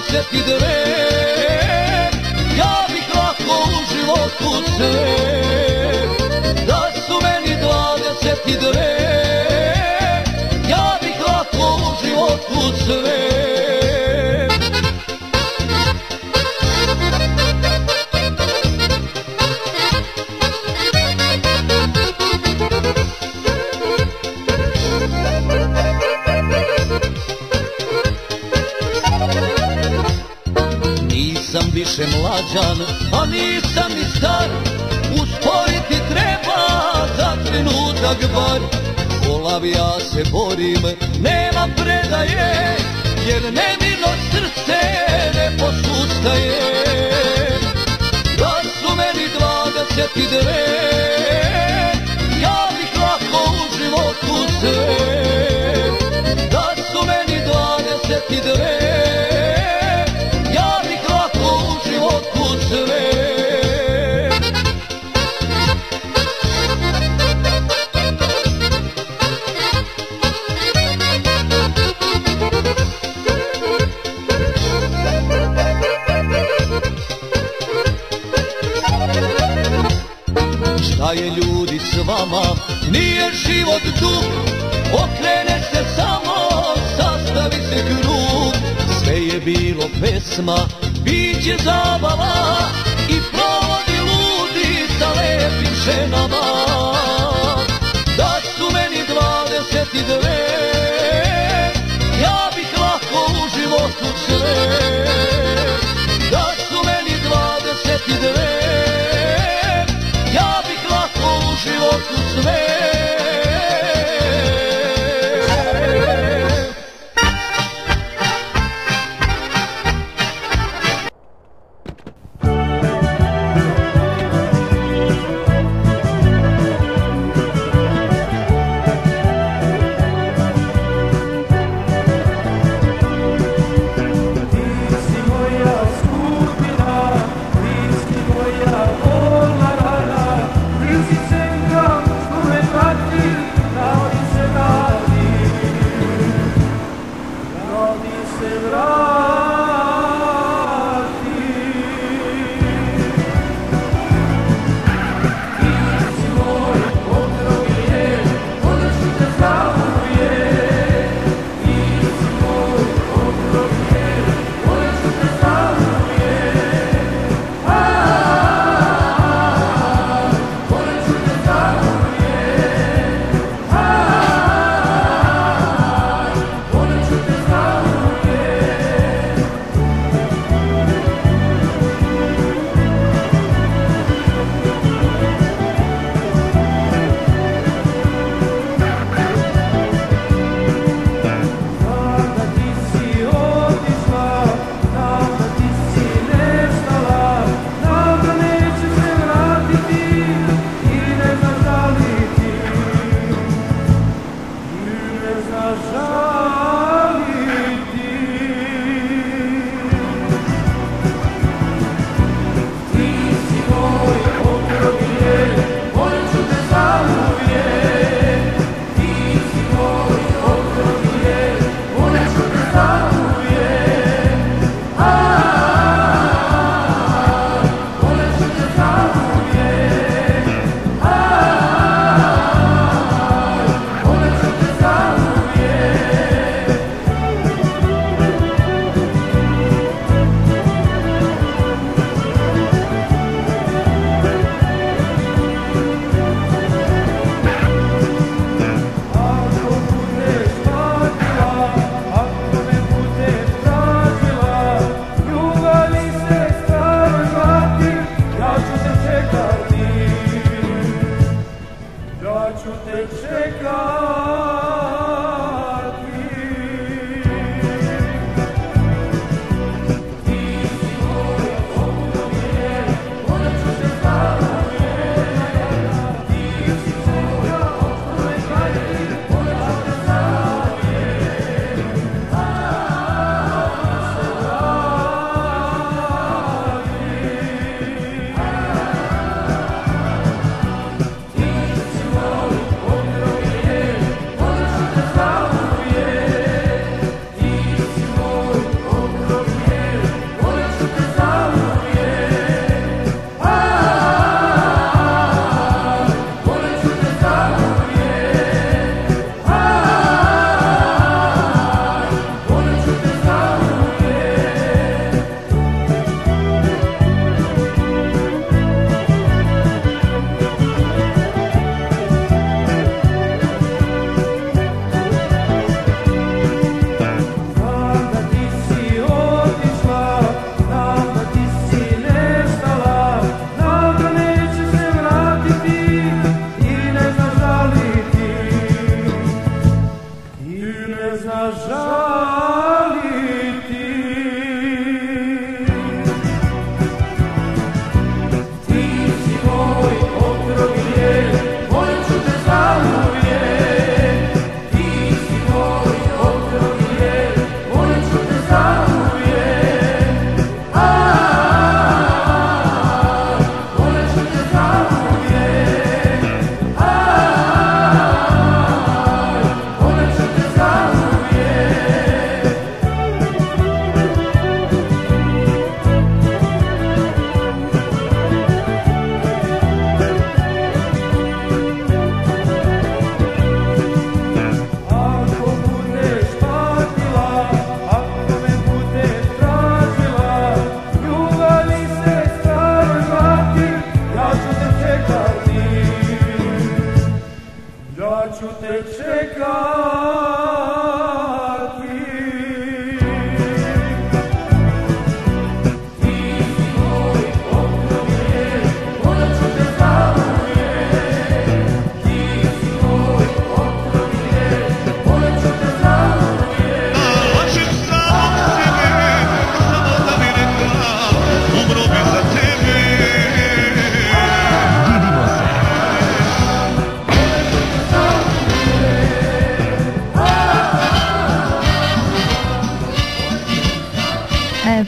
22, ja bih lako u životu sve. Da su meni 22, ja bih lako u životu sve. Nisam više mlađan, a nisam ni star, usporiti treba za trenutak bar. Volav ja se borim, nema predaje, jer nevino srce ne posustaje. Da su meni 22, ja bih lako u životu sve. Da su meni 22, šta je ljudi s vama, nije život dug, okrene se samo, sastavi se krug. Sve je bilo pesma, bit će zabava i provodi ludi sa lepim ženama. Da su meni 22, ja bih lako u životu sve. Da su meni 22, ja bih lako u životu sve.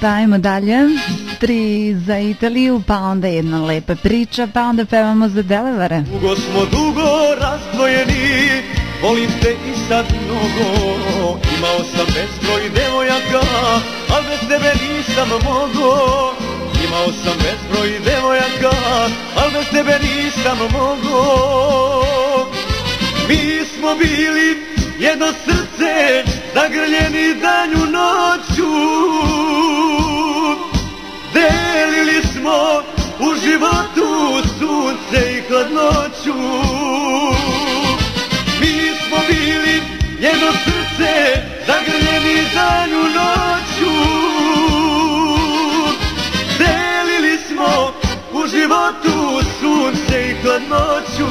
Pa ajmo dalje. 3 za Italiju, pa onda jedna lepa priča, pa onda pevamo za Delevare. Dugo razdvojeni, volim te i sad mnogo. Imao sam bezbroj devojaka, al bez tebe nisam mogo. Imao sam bezbroj devojaka, al bez tebe nisam mogo. Mi smo bili jedno srce, zagrljeni danju noću. Delili smo u životu sunce i hladnoću. Mi smo bili jedno srce, zagrljeni danju noću. Delili smo u životu sunce i hladnoću.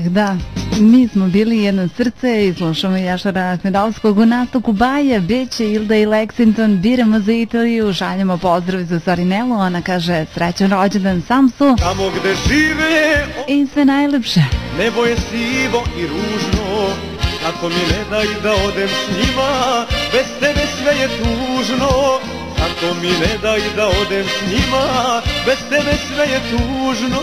Da, mi smo bili jedno srce i slušamo Jašara Ahmedovskog u nastavku Baja, Beće, Ilda i Lexington, biramo za Italiju, šaljemo pozdrav za Sarinelu, ona kaže srećan rođendan Samsu. Tamo gde žive i sve najlepše. Nebo je sivo i ružno, kako mi ne daj da odem s njima, bez tebe sve je tužno. Kako mi ne daj da odem s njima, bez tebe sve je tužno.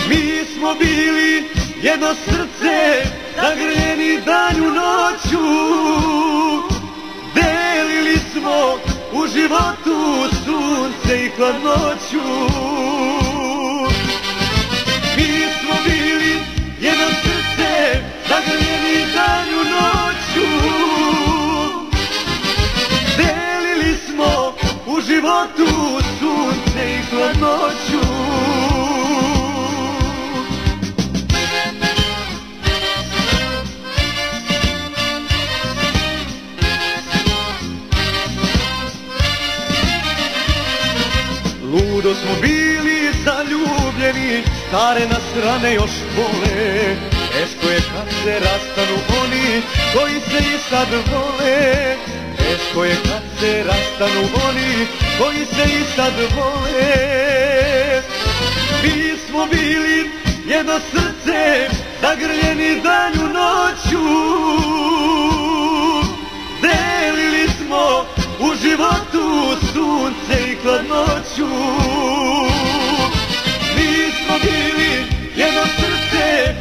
Mi smo bili jedno srce, zagrljeni danju noću. Delili smo u životu sunce i hladnoću. Mi smo bili jedno srce, zagrljeni danju noću. Delili smo u životu sunce i hladnoću. Ludo smo bili zaljubljeni, stare nas rane još vole. Teško je kad se rastanu oni koji se i sad vole. Teško je kad se rastanu oni koji se i sad vole. Mi smo bili jedno srce, zagrljeni danju noću. Delili smo u životu sunce i hladnoću. Mi smo bili jedno srce,